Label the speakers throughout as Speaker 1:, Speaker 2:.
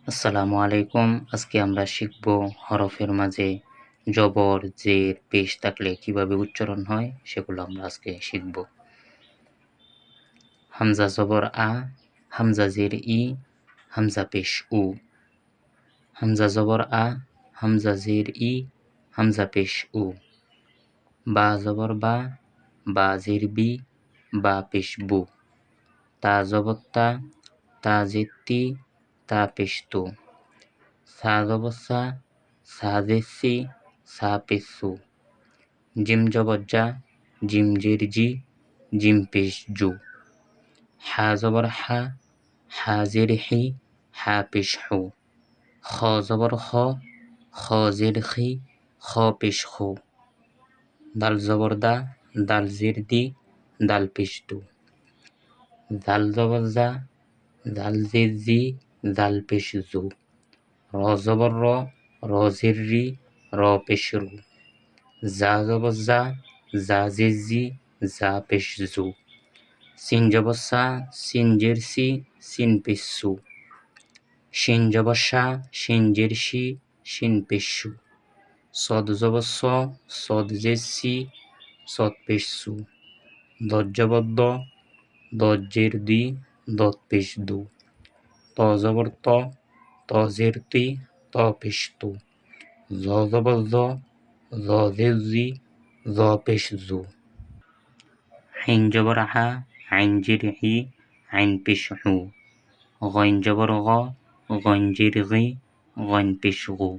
Speaker 1: আসসালামু আলাইকুম। আজকে আমরা শিখব হরফের মাঝে জবর, জের, পেশ থাকলে কিভাবে উচ্চারণ হয় সেগুলো আমরা আজকে শিখব। হামজা জবর আ, হামজা জের ই, হামজা পেশ উ। হামজা জবর আ, হামজা জের ই, হামজা পেশ উ। বা জবর বা, বা জের বি, বা পেশ বু। তা জবর তা, তা জের তি, তা পেশ তু। সা জবর সা, সা জের সি, সা পেশ সু। জিম জবর জা, জিম জের জি, জিম পেশ জু। হা জবর হা, হা জের হি, হা পেশ হু। খ জবর খ, খ জের খি, খ পেশ খু। দাল জবর দা, দাল জের দি, দাল পেশ দু। জাল জবর জা, জাল জের জি, জাল পেশ জু। র জবর র, র জের রি, র পেশ রু। জা জবর জা, জা জের জি, জা পেশ জু। সিন জবর সা, সিন জের সি, সিন পেশ সু। শিন জবর সা, শিন জের শি, শিন পেশ সু। সদ জবর স, সদ জের সি, সদ পেশ সু। দদ জবর দ, দদ জের দি, দদ পেশ দু। ত জবর ত, ত জের তি, ত পেশ তু। জ জবর জ, জ জের জি, জ পেশ জু। আইন জবর হা, আইন জের হি, আইন পেশ হু। গইন জবর গ, গইন জের গি, গইন পেশ গু।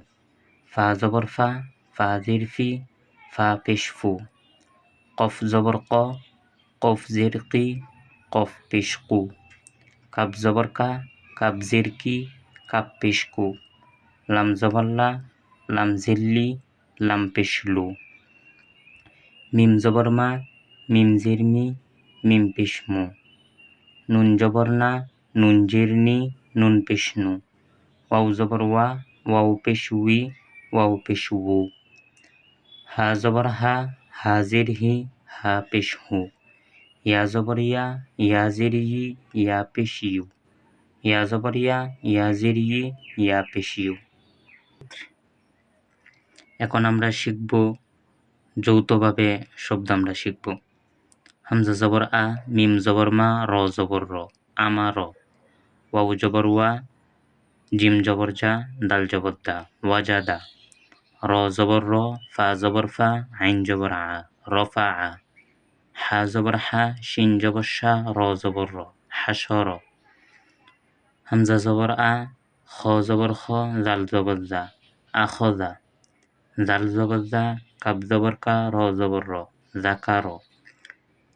Speaker 1: ফা জবর ফা, ফা জের ফি, ফা পেশ ফু। কফ জবর ক, কফ জের কি, কফ পেশ কু। কাব জবর কা, কাব জের কি, কাপ পেশ কু। লাম জবর লা, লাম জের লি, লাম পেশ লু। মিম জবর মা, মিম জের মি, মিম পেশ মু। নুন জবর না, নুন জের নি, নুন পেশ নু। ওয়াও জবর ওয়া, ওয়াও পেশ উই, ওয়াও পেশ উ। হা জবর হা, হা জের হি, হা পেশ হু। ইয়া জবর ইয়া, ইয়া জের ই, ইয়া পেশ ইউ। ইয়া জবর ইয়া, ইয়া জের ই, ইয়া পেশ ইউ। এখন আমরা শিখব যৌথভাবে শব্দ আমরা শিখব। হামজা জবর আ, মিম জবর মা, র জবর র, আমার। ওয়াও জবর ওয়া, জিম জবর জা, দাল জবর দা, ওয়াজাদা। র জবর র, ফা জবর ফা, আইন জবর আ, রফা আ। হা জবর হা, শিন জবর সা, র জবর র, হাসর। হামজা জবর আ, খ জবর খ, জাল জবর জা, আখজা। জাল জবর জা, কাব জবর কা, র জবর র, জাকার।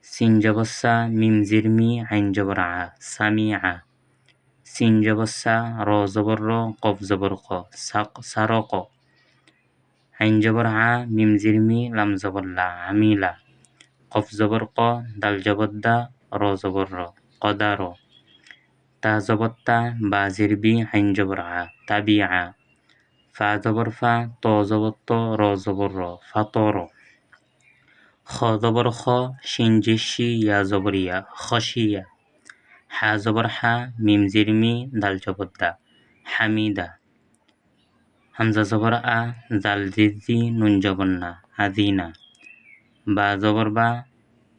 Speaker 1: সিন জবর সা, মিম জের মি, আইন জবর আ, সামি আ। সিন জবর সা, র জবর র, কফ জবর ক, সারক। আইন জবর আ, মিম জের মি, লাম জবর লা, আমিলা। কফ জবর ক, দাল জবর দা, র জবর র, কদার। তা জবর তা, বা জের বি, আইন জবর আ, তাবি আ। ফা জবর ফা, ত জবর ত, র জবর র, ফাতর। খ জবর খ, শিন জের শি, ইয়া জবর ইয়া, খসিয়া। হা জবর হা, মিম জের মি, দাল জবর দা, হামিদা। হামজা জবর আ, জাল জের জি, নুন জবর না, আদিনা। বা জবর বা,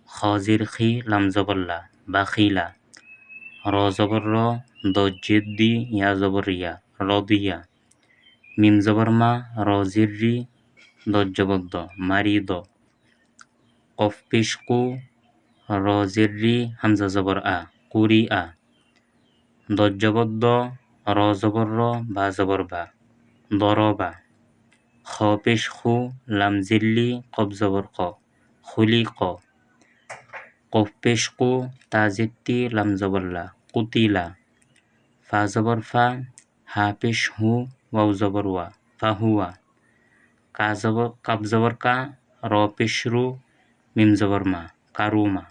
Speaker 1: খ জের খি, লাম জবর লা, বাখিলা। র জবর র, দজ জের দি, ইয়া জবর ইয়া, রদিয়া। মিম জবর মা, র জের রি, দজ জবর দ, মারিদ। কফ পেশ কু, র জের রি, হামজা জবর আ, কুরি আ। দজ জবর দ, র জবর র, বা জবর বা, দরবা। খ পেশ খু, লাম জের লি, কফ জবর ক, খুলি ক। কফ পেশ কু, তা জের তি, লাম জবর লা, কুতিলা। ফা জবর ফা, হা পেশ হু, ওয়াও জবর ওয়া, ফাহুয়া। কাব জবর কা, র পেশ রু, মিম জবর মা, কারুমা।